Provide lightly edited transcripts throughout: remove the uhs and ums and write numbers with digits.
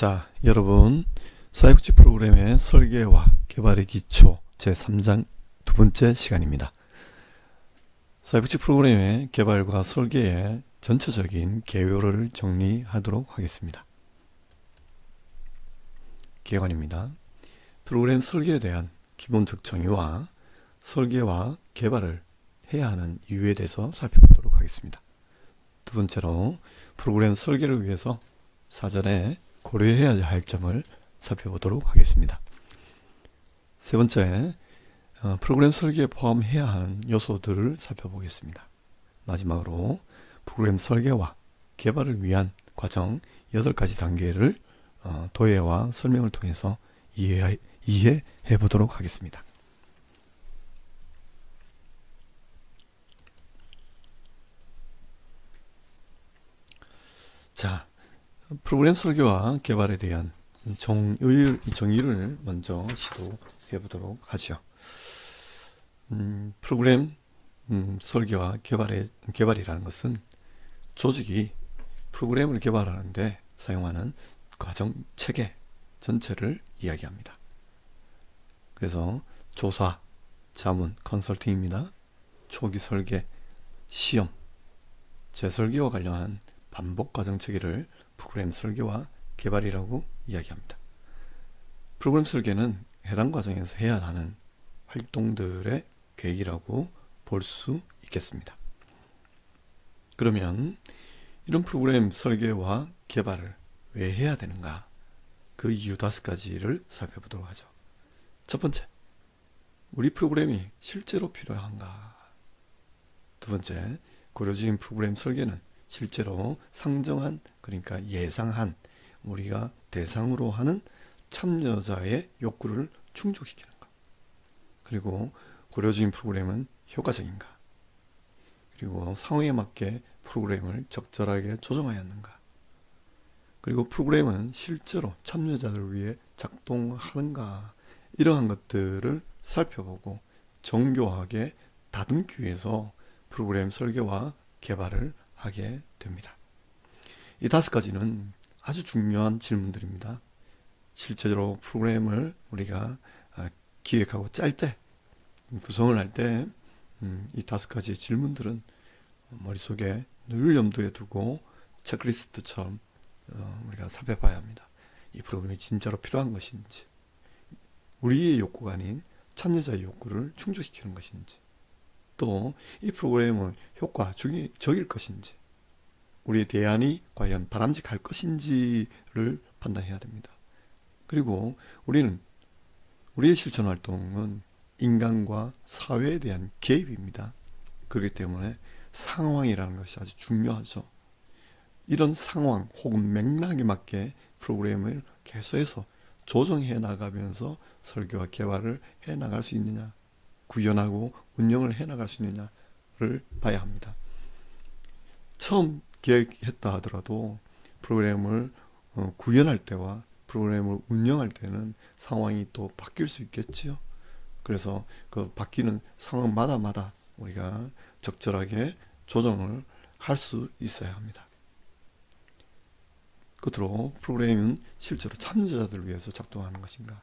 자, 여러분, 사이버치 프로그램의 설계와 개발의 기초 제3장 두 번째 시간입니다. 사이버치 프로그램의 개발과 설계의 전체적인 개요를 정리하도록 하겠습니다. 개관입니다. 프로그램 설계에 대한 기본적 정의와 설계와 개발을 해야 하는 이유에 대해서 살펴보도록 하겠습니다. 두 번째로 프로그램 설계를 위해서 사전에 고려해야 할 점을 살펴보도록 하겠습니다. 세 번째, 프로그램 설계에 포함해야 하는 요소들을 살펴보겠습니다. 마지막으로 프로그램 설계와 개발을 위한 과정 8가지 단계를 도해와 설명을 통해서 이해해 보도록 하겠습니다. 자, 프로그램 설계와 개발에 대한 정의를 먼저 시도해 보도록 하죠. 프로그램 설계와 개발이라는 것은 조직이 프로그램을 개발하는데 사용하는 과정 체계 전체를 이야기합니다. 그래서 조사, 자문, 컨설팅입니다. 초기 설계, 시험, 재설계와 관련한 반복 과정 체계를 프로그램 설계와 개발이라고 이야기합니다. 프로그램 설계는 해당 과정에서 해야 하는 활동들의 계획이라고 볼 수 있겠습니다. 그러면 이런 프로그램 설계와 개발을 왜 해야 되는가? 그 이유 5가지를 살펴보도록 하죠. 첫 번째, 우리 프로그램이 실제로 필요한가? 두 번째, 고려진 프로그램 설계는 실제로 상정한, 그러니까 예상한, 우리가 대상으로 하는 참여자의 욕구를 충족시키는 것. 그리고 고려진 프로그램은 효과적인가? 그리고 상황에 맞게 프로그램을 적절하게 조정하여야 하는가? 그리고 프로그램은 실제로 참여자들을 위해 작동하는가? 이러한 것들을 살펴보고 정교하게 다듬기 위해서 프로그램 설계와 개발을 하게 됩니다. 이 5가지는 아주 중요한 질문들입니다. 실제로 프로그램을 우리가 기획하고 짤 때, 구성을 할 때 이 5가지 질문들은 머릿속에 늘 염두에 두고 체크리스트처럼 우리가 살펴봐야 합니다. 이 프로그램이 진짜로 필요한 것인지, 우리의 욕구가 아닌 참여자의 욕구를 충족시키는 것인지, 또 이 프로그램은 효과적일 것인지, 우리의 대안이 과연 바람직할 것인지를 판단해야 됩니다. 그리고 우리의 실천 활동은 인간과 사회에 대한 개입입니다. 그렇기 때문에 상황이라는 것이 아주 중요하죠. 이런 상황 혹은 맥락에 맞게 프로그램을 계속해서 조정해 나가면서 설계와 개발을 해 나갈 수 있느냐, 구현하고 운영을 해 나갈 수 있느냐를 봐야 합니다. 처음 기획했다 하더라도 프로그램을 구현할 때와 프로그램을 운영할 때는 상황이 또 바뀔 수 있겠지요. 그래서 그 바뀌는 상황마다 우리가 적절하게 조정을 할 수 있어야 합니다. 끝으로 프로그램은 실제로 참여자들을 위해서 작동하는 것인가?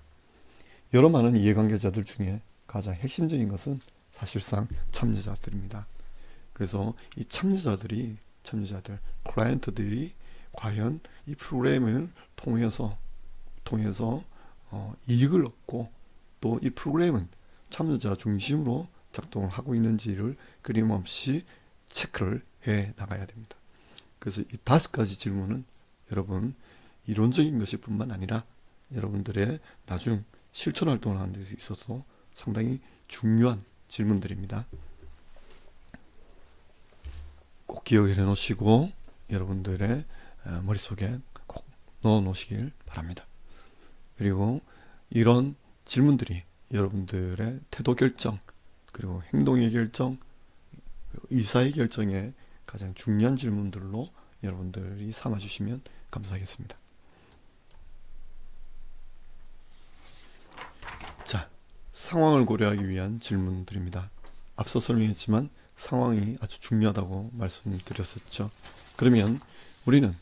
여러 많은 이해관계자들 중에 가장 핵심적인 것은 사실상 참여자들입니다. 그래서 이 참여자들, 클라이언트들이 과연 이 프로그램을 통해서 이익을 얻고 또 이 프로그램은 참여자 중심으로 작동을 하고 있는지를 끊임없이 체크를 해 나가야 됩니다. 그래서 이 5가지 질문은 여러분 이론적인 것일 뿐만 아니라 여러분들의 나중 실천 활동을 하는 데 있어서 상당히 중요한 질문들입니다. 꼭 기억해 놓으시고 여러분들의 머릿속에 꼭 넣어 놓으시길 바랍니다. 그리고 이런 질문들이 여러분들의 태도 결정, 그리고 행동의 결정, 의사의 결정에 가장 중요한 질문들로 여러분들이 삼아주시면 감사하겠습니다. 자, 상황을 고려하기 위한 질문들입니다. 앞서 설명했지만 상황이 아주 중요하다고 말씀드렸었죠. 그러면 우리는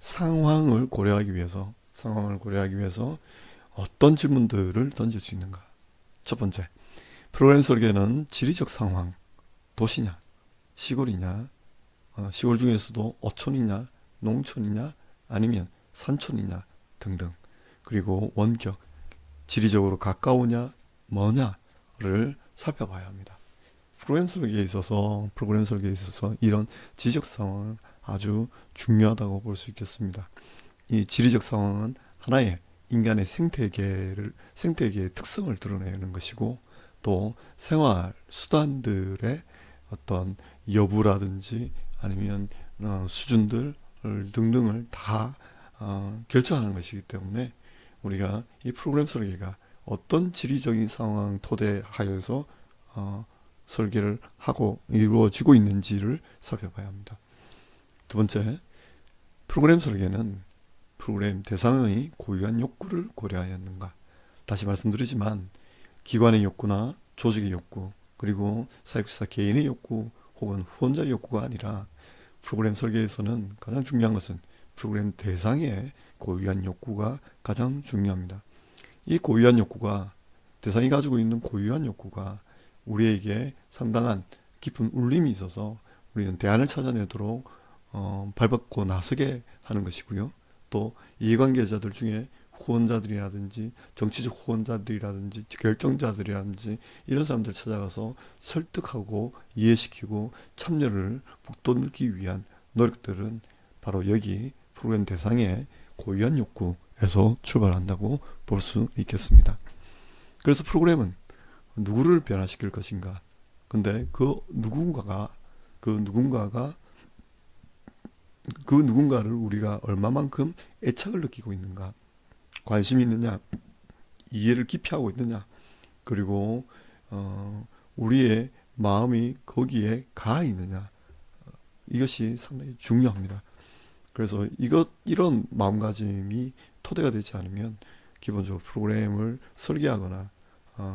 상황을 고려하기 위해서 상황을 고려하기 위해서 어떤 질문들을 던질 수 있는가? 첫 번째, 프로그램 설계는 지리적 상황, 도시냐, 시골이냐, 시골 중에서도 어촌이냐, 농촌이냐, 아니면 산촌이냐 등등. 그리고 원격, 지리적으로 가까우냐, 뭐냐를 살펴봐야 합니다. 프로그램 설계에 있어서 이런 지리적 상황은 아주 중요하다고 볼 수 있겠습니다. 이 지리적 상황은 하나의 인간의 생태계의 특성을 드러내는 것이고, 또 생활 수단들의 어떤 여부라든지 아니면 수준들 등등을 다 결정하는 것이기 때문에, 우리가 이 프로그램 설계가 어떤 지리적인 상황 토대하여서 설계를 하고 이루어지고 있는지를 살펴봐야 합니다. 두 번째, 프로그램 설계는 프로그램 대상의 고유한 욕구를 고려하였는가. 다시 말씀드리지만 기관의 욕구나 조직의 욕구, 그리고 사역자 개인의 욕구 혹은 후원자의 욕구가 아니라, 프로그램 설계에서는 가장 중요한 것은 프로그램 대상의 고유한 욕구가 가장 중요합니다. 이 고유한 욕구가, 대상이 가지고 있는 고유한 욕구가 우리에게 상당한 깊은 울림이 있어서 우리는 대안을 찾아내도록 발벗고 나서게 하는 것이고요. 또 이해관계자들 중에 후원자들이라든지 정치적 후원자들이라든지 결정자들이라든지 이런 사람들 찾아가서 설득하고 이해시키고 참여를 북돋기 위한 노력들은 바로 여기 프로그램 대상의 고유한 욕구에서 출발한다고 볼 수 있겠습니다. 그래서 프로그램은 누구를 변화시킬 것인가? 근데 그 누군가를 우리가 얼마만큼 애착을 느끼고 있는가, 관심이 있느냐, 이해를 깊이 하고 있느냐, 그리고 우리의 마음이 거기에 가 있느냐, 이것이 상당히 중요합니다. 그래서 이런 마음가짐이 토대가 되지 않으면 기본적으로 프로그램을 설계하거나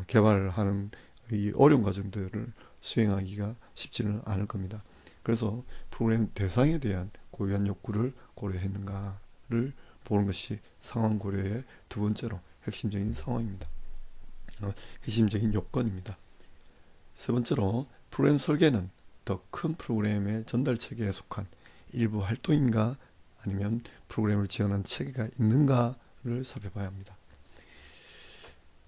개발하는 이 어려운 과정들을 수행하기가 쉽지는 않을 겁니다. 그래서 프로그램 대상에 대한 고유한 욕구를 고려했는가를 보는 것이 상황 고려의 두 번째로 핵심적인 상황입니다. 핵심적인 요건입니다. 세 번째로, 프로그램 설계는 더 큰 프로그램의 전달 체계에 속한 일부 활동인가, 아니면 프로그램을 지원하는 체계가 있는가를 살펴봐야 합니다.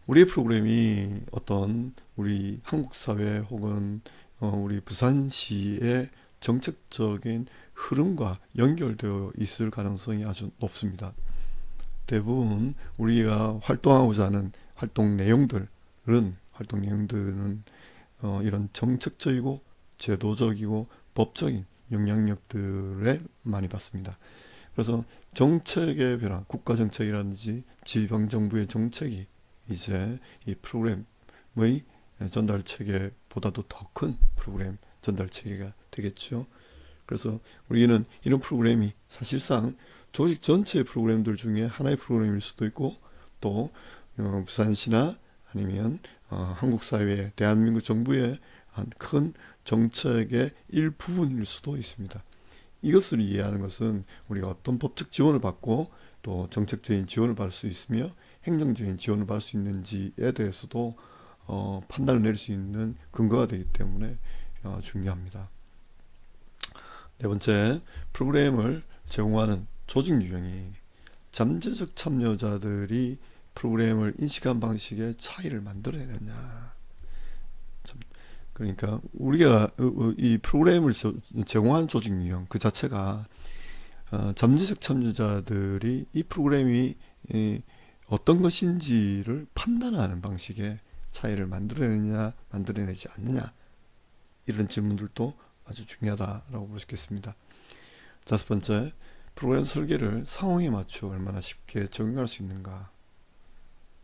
우리의 프로그램이 어떤 우리 한국 사회 혹은 우리 부산시의 정책적인 흐름과 연결되어 있을 가능성이 아주 높습니다. 대부분 우리가 활동하고자 하는 활동 내용들은 이런 정책적이고 제도적이고 법적인 영향력들에 많이 받습니다. 그래서 정책의 변화, 국가 정책이라든지 지방정부의 정책이 이제 이 프로그램의 전달 체계보다도 더 큰 프로그램 전달 체계가 되겠죠. 그래서 우리는 이런 프로그램이 사실상 조직 전체의 프로그램들 중에 하나의 프로그램일 수도 있고, 또 부산시나 아니면 한국 사회의 대한민국 정부의 큰 정책의 일부분일 수도 있습니다. 이것을 이해하는 것은 우리가 어떤 법적 지원을 받고 또 정책적인 지원을 받을 수 있으며 행정적인 지원을 받을 수 있는지에 대해서도 판단을 내릴 수 있는 근거가 되기 때문에 중요합니다. 네 번째, 프로그램을 제공하는 조직 유형이 잠재적 참여자들이 프로그램을 인식한 방식의 차이를 만들어내느냐. 그러니까 우리가 이 프로그램을 제공하는 조직 유형 그 자체가 잠재적 참여자들이 이 프로그램이 어떤 것인지를 판단하는 방식의 차이를 만들어내느냐 만들어내지 않느냐, 이런 질문들도 아주 중요하다라고 볼 수 있겠습니다. 다섯 번째, 프로그램 설계를 상황에 맞춰 얼마나 쉽게 적용할 수 있는가,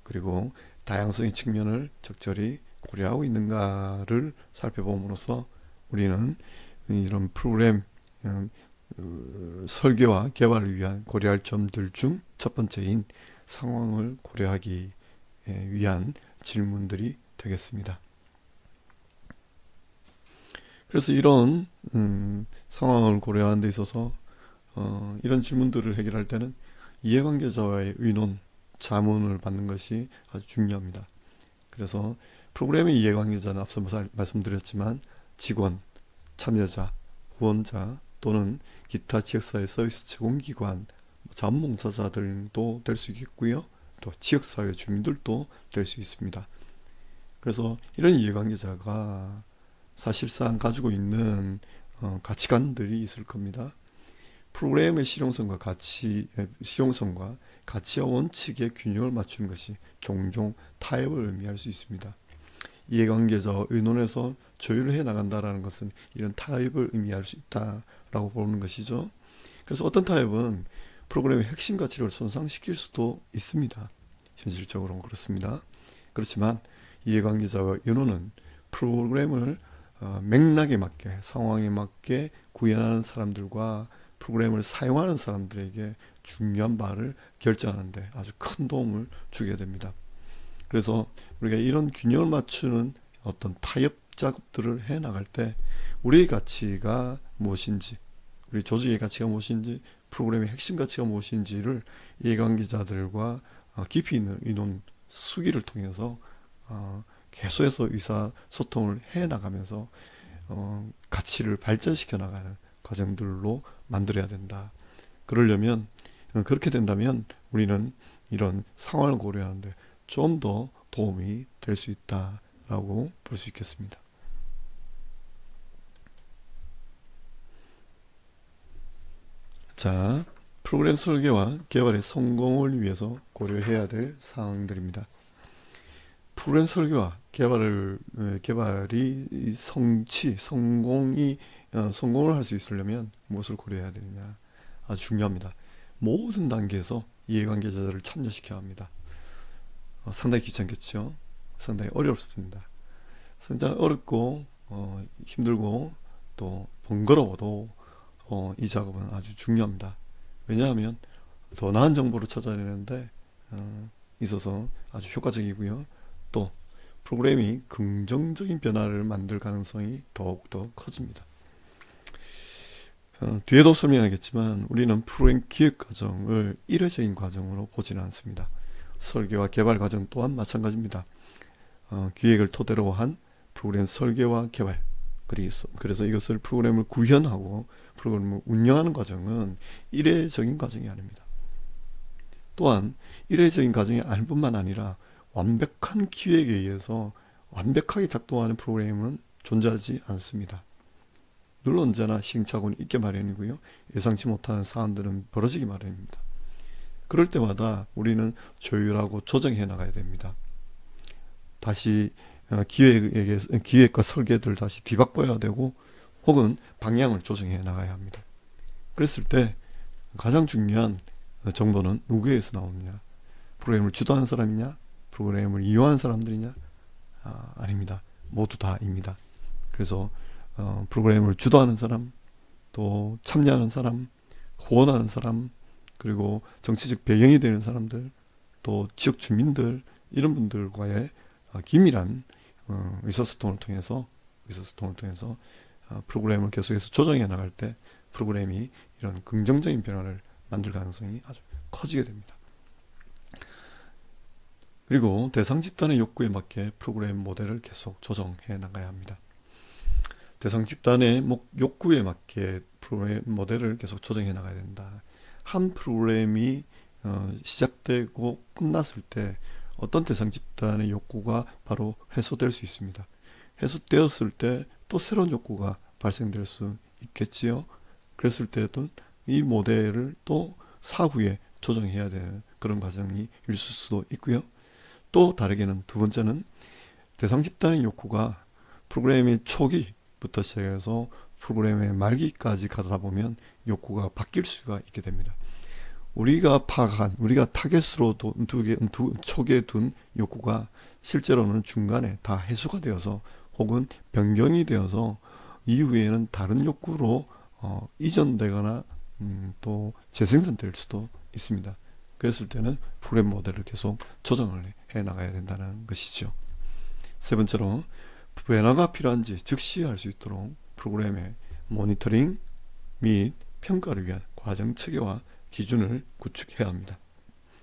그리고 다양성의 측면을 적절히 고려하고 있는가를 살펴봄으로써 우리는 이런 프로그램 설계와 개발을 위한 고려할 점들 중 첫 번째인 상황을 고려하기 위한 질문들이 되겠습니다. 그래서 이런 상황을 고려하는 데 있어서 이런 질문들을 해결할 때는 이해관계자와의 의논, 자문을 받는 것이 아주 중요합니다. 그래서 프로그램의 이해관계자는 앞서 말씀드렸지만 직원, 참여자, 후원자 또는 기타 지역사회 서비스 제공기관, 자원봉사자들도 될 수 있겠고요. 또 지역사회 주민들도 될 수 있습니다. 그래서 이런 이해관계자가 사실상 가지고 있는 가치관들이 있을 겁니다. 프로그램의 실용성과 가치와 원칙의 균형을 맞추는 것이 종종 타협을 의미할 수 있습니다. 이해관계자와 의논해서 조율을 해나간다는 것은 이런 타협을 의미할 수 있다라고 보는 것이죠. 그래서 어떤 타협은 프로그램의 핵심 가치를 손상시킬 수도 있습니다. 현실적으로는 그렇습니다. 그렇지만 이해관계자와 의논은 프로그램을 맥락에 맞게, 상황에 맞게 구현하는 사람들과 프로그램을 사용하는 사람들에게 중요한 바를 결정하는 데 아주 큰 도움을 주게 됩니다. 그래서 우리가 이런 균형을 맞추는 어떤 타협 작업들을 해 나갈 때 우리의 가치가 무엇인지, 우리 조직의 가치가 무엇인지, 프로그램의 핵심 가치가 무엇인지를 이해관계자들과 깊이 있는 의논 수기를 통해서 계속해서 의사소통을 해 나가면서 가치를 발전시켜 나가는 과정들로 만들어야 된다. 그러려면 그렇게 된다면 우리는 이런 상황을 고려하는데 좀 더 도움이 될 수 있다라고 볼 수 있겠습니다. 자, 프로그램 설계와 개발의 성공을 위해서 고려해야 될 사항들입니다. 프로그램 설계와 개발이 성공을 할 수 있으려면 무엇을 고려해야 되느냐? 아주 중요합니다. 모든 단계에서 이해관계자들을 참여시켜야 합니다. 상당히 귀찮겠죠? 상당히 어렵습니다. 상당히 어렵고 힘들고 또 번거로워도 이 작업은 아주 중요합니다. 왜냐하면 더 나은 정보를 찾아내는데 있어서 아주 효과적이고요. 또 프로그램이 긍정적인 변화를 만들 가능성이 더욱더 커집니다. 뒤에도 설명하겠지만 우리는 프로그램 기획 과정을 일회적인 과정으로 보지는 않습니다. 설계와 개발 과정 또한 마찬가지입니다. 기획을 토대로 한 프로그램 설계와 개발, 그래서 이것을 프로그램을 구현하고 프로그램을 운영하는 과정은 일회적인 과정이 아닙니다. 또한 일회적인 과정이 아닐 뿐만 아니라 완벽한 기획에 의해서 완벽하게 작동하는 프로그램은 존재하지 않습니다. 늘 언제나 시행착오는 있게 마련이고요. 예상치 못하는 사안들은 벌어지기 마련입니다. 그럴 때마다 우리는 조율하고 조정해 나가야 됩니다. 다시 기획과 설계를 다시 뒤바꿔야 되고 혹은 방향을 조정해 나가야 합니다. 그랬을 때 가장 중요한 정보는 누구에서 나오느냐? 프로그램을 주도하는 사람이냐? 프로그램을 이용하는 사람들이냐? 아닙니다. 모두 다입니다. 그래서 프로그램을 주도하는 사람, 또 참여하는 사람, 후원하는 사람, 그리고 정치적 배경이 되는 사람들, 또 지역 주민들, 이런 분들과의 긴밀한 의사소통을 통해서 프로그램을 계속해서 조정해 나갈 때 프로그램이 이런 긍정적인 변화를 만들 가능성이 아주 커지게 됩니다. 그리고 대상 집단의 욕구에 맞게 프로그램 모델을 계속 조정해 나가야 합니다. 대상 집단의 욕구에 맞게 프로그램 모델을 계속 조정해 나가야 된다. 한 프로그램이 시작되고 끝났을 때 어떤 대상 집단의 욕구가 바로 해소될 수 있습니다. 해소되었을 때 또 새로운 욕구가 발생될 수 있겠지요. 그랬을 때도 이 모델을 또 사후에 조정해야 되는 그런 과정이 있을 수도 있고요. 또 다르게는 두 번째는 대상 집단의 욕구가 프로그램의 초기부터 시작해서 프로그램의 말기까지 가다 보면 욕구가 바뀔 수가 있게 됩니다. 우리가 타겟으로 초기에 둔 욕구가 실제로는 중간에 다 해소가 되어서 혹은 변경이 되어서 이후에는 다른 욕구로 이전되거나 또 재생산될 수도 있습니다. 그랬을 때는 프로그램 모델을 계속 조정을 해 나가야 된다는 것이죠. 세 번째로 변화가 필요한지 즉시 할 수 있도록 프로그램의 모니터링 및 평가를 위한 과정 체계와 기준을 구축해야 합니다.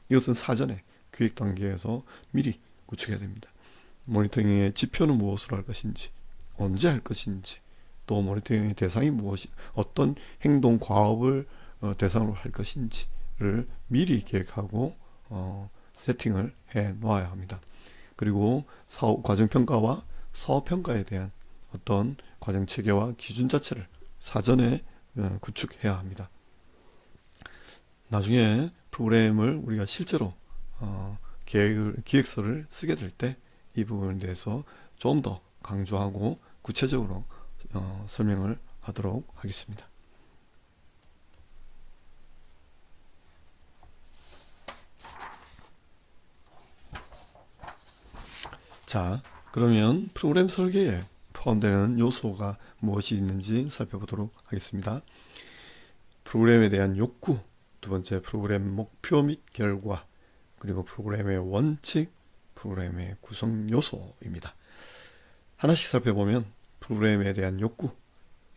이것은 사전에 기획 단계에서 미리 구축해야 됩니다. 모니터링의 지표는 무엇으로 할 것인지, 언제 할 것인지, 또 모니터링의 대상이 무엇이, 어떤 행동 과업을 대상으로 할 것인지를 미리 계획하고 세팅을 해 놓아야 합니다. 그리고 사업 과정 평가와 사업 평가에 대한 어떤 과정 체계와 기준 자체를 사전에 구축해야 합니다. 나중에 프로그램을 우리가 실제로 기획서를 쓰게 될 때 이 부분에 대해서 좀 더 강조하고 구체적으로 설명을 하도록 하겠습니다. 자, 그러면 프로그램 설계에 포함되는 요소가 무엇이 있는지 살펴보도록 하겠습니다. 프로그램에 대한 욕구, 두 번째 프로그램 목표 및 결과, 그리고 프로그램의 원칙, 프로그램의 구성 요소입니다. 하나씩 살펴보면 프로그램에 대한 욕구,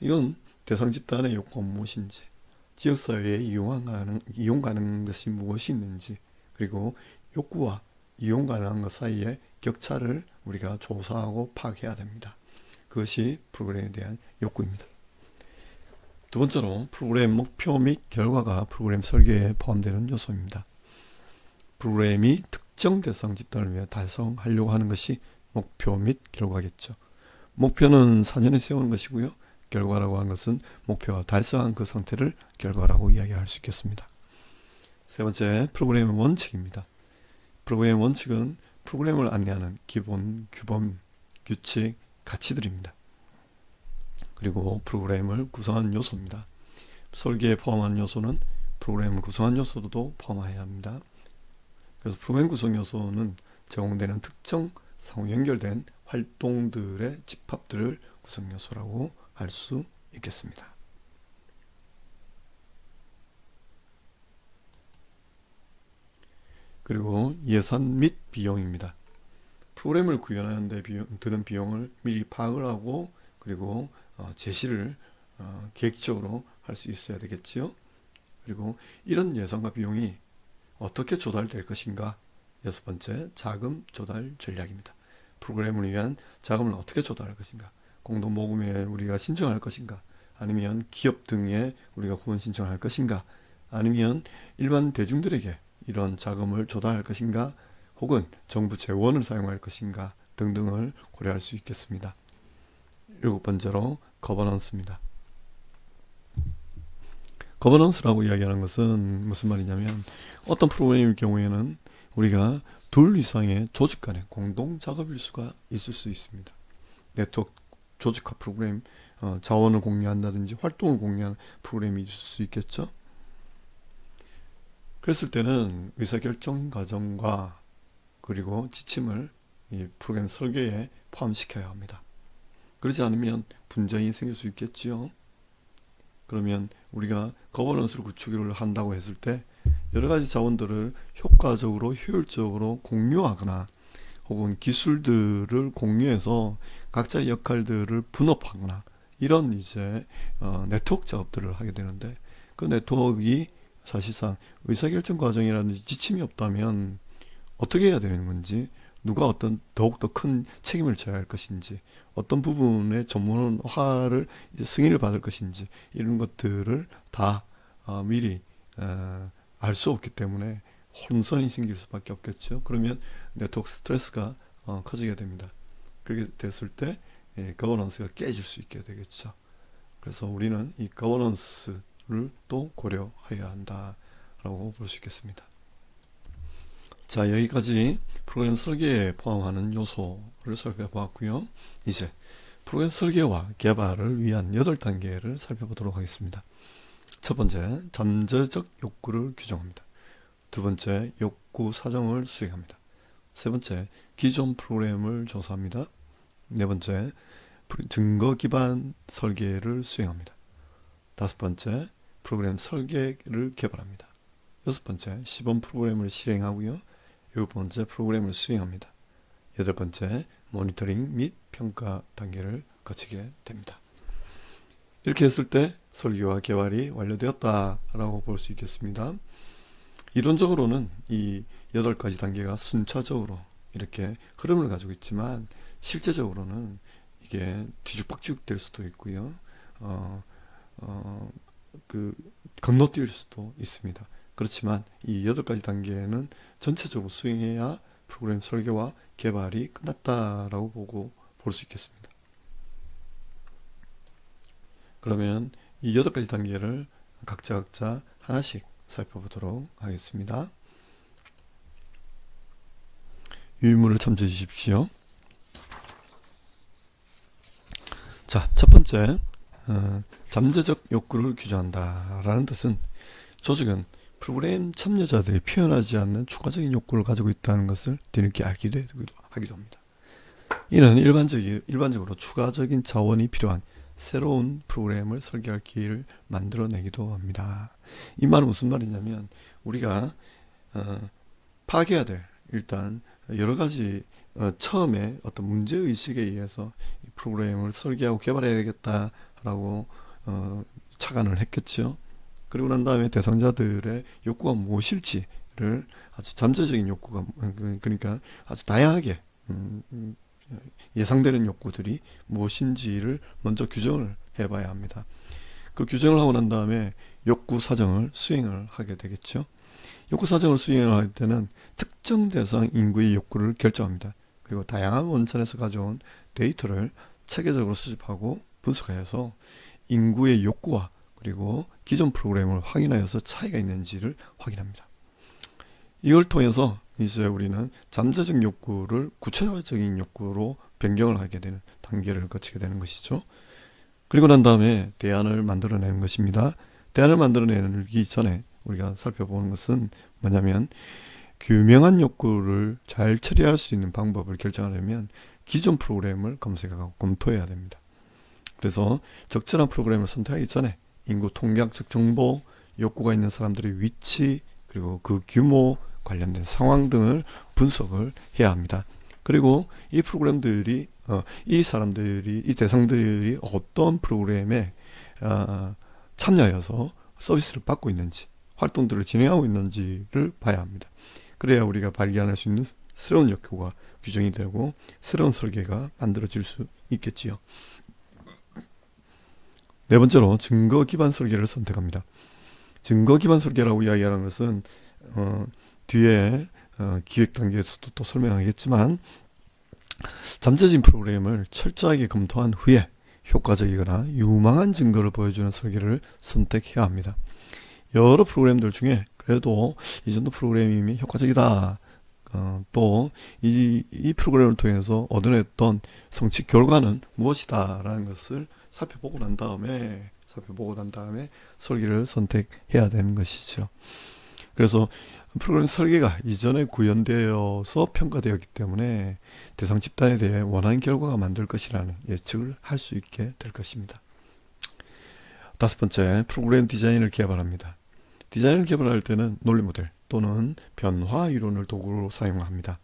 이건 대상 집단의 욕구가 무엇인지, 지역사회에 이용 가능한 것이 무엇이 있는지, 그리고 욕구와 이용 가능한 것 사이의 격차를 우리가 조사하고 파악해야 됩니다. 그것이 프로그램에 대한 욕구입니다. 두 번째로 프로그램 목표 및 결과가 프로그램 설계에 포함되는 요소입니다. 프로그램이 특정 대상 집단을 위해 달성하려고 하는 것이 목표 및 결과겠죠. 목표는 사전에 세우는 것이고요. 결과라고 하는 것은 목표가 달성한 그 상태를 결과라고 이야기할 수 있겠습니다. 세 번째, 프로그램의 원칙입니다. 프로그램 원칙은 프로그램을 안내하는 기본 규범, 규칙, 가치들입니다. 그리고 프로그램을 구성하는 요소입니다. 설계에 포함하는 요소는 프로그램을 구성하는 요소도 포함해야 합니다. 그래서 프로그램 구성 요소는 제공되는 특정 상호 연결된 활동들의 집합들을 구성 요소라고 할 수 있겠습니다. 그리고 예산 및 비용입니다. 프로그램을 구현하는 데 드는 비용을 미리 파악을 하고 그리고 제시를 계획적으로 할 수 있어야 되겠지요. 그리고 이런 예산과 비용이 어떻게 조달될 것인가. 여섯 번째, 자금 조달 전략입니다. 프로그램을 위한 자금을 어떻게 조달할 것인가. 공동모금에 우리가 신청할 것인가. 아니면 기업 등에 우리가 후원 신청을 할 것인가. 아니면 일반 대중들에게 이런 자금을 조달할 것인가. 혹은 정부 재원을 사용할 것인가 등등을 고려할 수 있겠습니다. 일곱 번째로 거버넌스입니다. 거버넌스라고 이야기하는 것은 무슨 말이냐면 어떤 프로그램일 경우에는 우리가 둘 이상의 조직 간의 공동 작업일 수가 있을 수 있습니다. 네트워크 조직화 프로그램, 자원을 공유한다든지 활동을 공유하는 프로그램이 있을 수 있겠죠. 그랬을 때는 의사결정 과정과 그리고 지침을 이 프로그램 설계에 포함시켜야 합니다. 그러지 않으면 분쟁이 생길 수 있겠지요. 그러면 우리가 거버넌스를 구축을 한다고 했을 때 여러 가지 자원들을 효과적으로 효율적으로 공유하거나 혹은 기술들을 공유해서 각자의 역할들을 분업하거나 이런 이제 네트워크 작업들을 하게 되는데 그 네트워크가 사실상 의사결정 과정이라든지 지침이 없다면 어떻게 해야 되는 건지, 누가 어떤 더욱더 큰 책임을 져야 할 것인지, 어떤 부분의 전문화를 승인을 받을 것인지 이런 것들을 다 미리 알 수 없기 때문에 혼선이 생길 수밖에 없겠죠. 그러면 네트워크 스트레스가 커지게 됩니다. 그렇게 됐을 때 거버넌스가 깨질 수 있게 되겠죠. 그래서 우리는 이 거버넌스를 또 고려해야 한다라고 볼 수 있겠습니다. 자, 여기까지 프로그램 설계에 포함하는 요소를 살펴보았고요. 이제 프로그램 설계와 개발을 위한 8단계를 살펴보도록 하겠습니다. 첫 번째, 잠재적 욕구를 규정합니다. 두 번째, 욕구 사정을 수행합니다. 세 번째, 기존 프로그램을 조사합니다. 네 번째, 증거 기반 설계를 수행합니다. 다섯 번째, 프로그램 설계를 개발합니다. 여섯 번째, 시범 프로그램을 실행하고요. 일곱 번째, 프로그램을 수행합니다. 여덟 번째, 모니터링 및 평가 단계를 거치게 됩니다. 이렇게 했을 때 설계와 개발이 완료되었다라고 볼 수 있겠습니다. 이론적으로는 이 8가지 단계가 순차적으로 이렇게 흐름을 가지고 있지만 실제적으로는 이게 뒤죽박죽 될 수도 있고요. 건너뛸 수도 있습니다. 그렇지만 이 8가지 단계는 전체적으로 수행해야 프로그램 설계와 개발이 끝났다라고 볼 수 있겠습니다. 그러면 이 8가지 단계를 각자 하나씩 살펴보도록 하겠습니다. 유의문을 참조해 주십시오. 자, 첫 번째, 잠재적 욕구를 규정한다 라는 뜻은 조직은 프로그램 참여자들이 표현하지 않는 추가적인 욕구를 가지고 있다는 것을 뒤늦게 알기도 하기도 합니다. 이는 일반적으로 추가적인 자원이 필요한 새로운 프로그램을 설계할 기회를 만들어내기도 합니다. 이 말은 무슨 말이냐면 우리가 파악해야 될 일단 여러 가지 처음에 어떤 문제의식에 의해서 이 프로그램을 설계하고 개발해야 되겠다라고 착안을 했겠죠. 그리고 난 다음에 대상자들의 욕구가 무엇일지를 아주 잠재적인 욕구가 그러니까 아주 다양하게 예상되는 욕구들이 무엇인지를 먼저 규정을 해봐야 합니다. 그 규정을 하고 난 다음에 욕구 사정을 수행을 하게 되겠죠. 욕구 사정을 수행을 할 때는 특정 대상 인구의 욕구를 결정합니다. 그리고 다양한 원천에서 가져온 데이터를 체계적으로 수집하고 분석해서 인구의 욕구와 그리고 기존 프로그램을 확인하여서 차이가 있는지를 확인합니다. 이걸 통해서 이제 우리는 잠재적 욕구를 구체적인 욕구로 변경을 하게 되는 단계를 거치게 되는 것이죠. 그리고 난 다음에 대안을 만들어내는 것입니다. 대안을 만들어내기 전에 우리가 살펴보는 것은 뭐냐면 규명한 욕구를 잘 처리할 수 있는 방법을 결정하려면 기존 프로그램을 검색하고 검토해야 됩니다. 그래서 적절한 프로그램을 선택하기 전에 인구 통계학적 정보, 욕구가 있는 사람들의 위치, 그리고 그 규모, 관련된 상황 등을 분석을 해야 합니다. 그리고 이 프로그램들이 이 대상들이 어떤 프로그램에 참여해서 서비스를 받고 있는지, 활동들을 진행하고 있는지를 봐야 합니다. 그래야 우리가 발견할 수 있는 새로운 욕구가 규정이 되고 새로운 설계가 만들어질 수 있겠지요. 네 번째로 증거 기반 설계를 선택합니다. 증거 기반 설계라고 이야기하는 것은 뒤에 기획 단계에서도 또 설명하겠지만 잠재적인 프로그램을 철저하게 검토한 후에 효과적이거나 유망한 증거를 보여주는 설계를 선택해야 합니다. 여러 프로그램들 중에 그래도 이 정도 프로그램이면 효과적이다. 또 이 프로그램을 통해서 얻어냈던 성취 결과는 무엇이다 라는 것을 살펴보고 난 다음에 설계를 선택해야 되는 것이죠. 그래서 프로그램 설계가 이전에 구현되어서 평가되었기 때문에 대상 집단에 대해 원하는 결과가 만들 것이라는 예측을 할 수 있게 될 것입니다. 다섯 번째, 프로그램 디자인을 개발합니다. 디자인을 개발할 때는 논리 모델 또는 변화 이론을 도구로 사용합니다.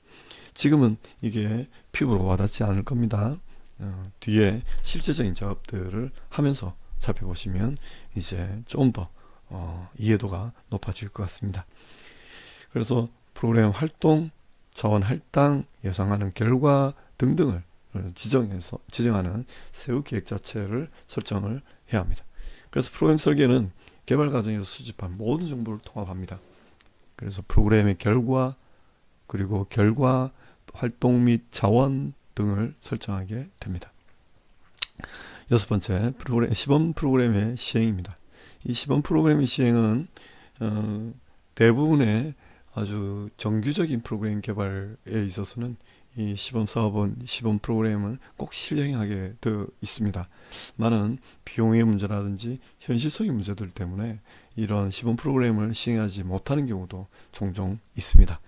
지금은 이게 피부로 와닿지 않을 겁니다. 뒤에 실제적인 작업들을 하면서 살펴보시면 이제 조금 더 이해도가 높아질 것 같습니다. 그래서 프로그램 활동, 자원 할당, 예상하는 결과 등등을 지정하는 세부 계획 자체를 설정을 해야 합니다. 그래서 프로그램 설계는 개발 과정에서 수집한 모든 정보를 통합합니다. 그래서 프로그램의 결과, 그리고 결과, 활동 및 자원 등을 설정하게 됩니다. 여섯 번째, 시범 프로그램의 시행입니다. 이 시범 프로그램의 시행은 대부분의 아주 정규적인 프로그램 개발에 있어서는 이 시범 사업은 시범 프로그램을 꼭 실행하게 되어 있습니다. 많은 비용의 문제라든지 현실성의 문제들 때문에 이런 시범 프로그램을 시행하지 못하는 경우도 종종 있습니다.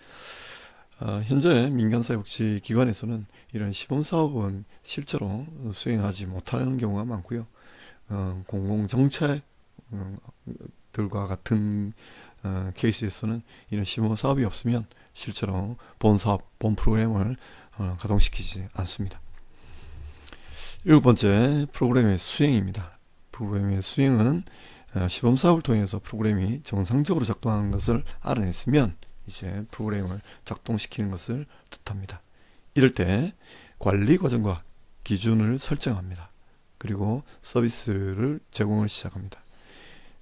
현재 민간사회복지기관에서는 이런 시범 사업은 실제로 수행하지 못하는 경우가 많고요. 공공정책들과 같은 케이스에서는 이런 시범 사업이 없으면 실제로 본 프로그램을 가동시키지 않습니다. 일곱 번째, 프로그램의 수행입니다. 프로그램의 수행은 시범 사업을 통해서 프로그램이 정상적으로 작동하는 것을 알아냈으면 이제 프로그램을 작동시키는 것을 뜻합니다. 이럴 때 관리 과정과 기준을 설정합니다. 그리고 서비스를 제공을 시작합니다.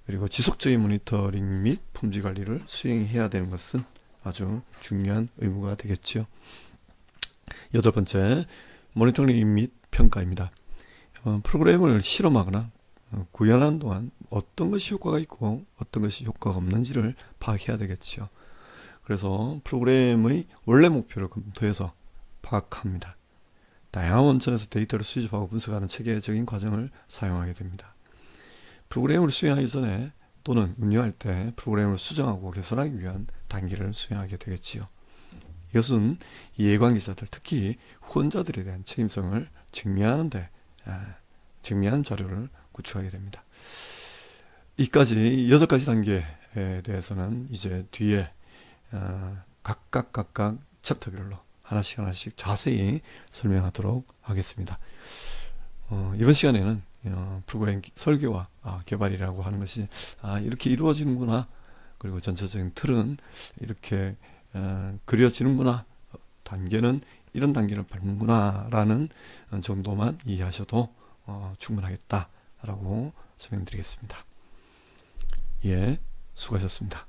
그리고 지속적인 모니터링 및 품질 관리를 수행해야 되는 것은 아주 중요한 의무가 되겠지요. 여덟 번째, 모니터링 및 평가입니다. 프로그램을 실험하거나 구현하는 동안 어떤 것이 효과가 있고 어떤 것이 효과가 없는지를 파악해야 되겠지요. 그래서 프로그램의 원래 목표를 검토해서 파악합니다. 다양한 원천에서 데이터를 수집하고 분석하는 체계적인 과정을 사용하게 됩니다. 프로그램을 수행하기 전에 또는 운영할 때 프로그램을 수정하고 개선하기 위한 단계를 수행하게 되겠지요. 이것은 이해관계자들, 특히 후원자들에 대한 책임성을 증명하는 자료를 구축하게 됩니다. 이까지 8가지 단계에 대해서는 이제 뒤에 각각 챕터별로 하나씩 자세히 설명하도록 하겠습니다. 이번 시간에는 프로그램 설계와 개발이라고 하는 것이 이렇게 이루어지는구나, 그리고 전체적인 틀은 이렇게 그려지는구나, 단계는 이런 단계를 밟는구나 라는 정도만 이해하셔도 충분하겠다라고 설명드리겠습니다. 예, 수고하셨습니다.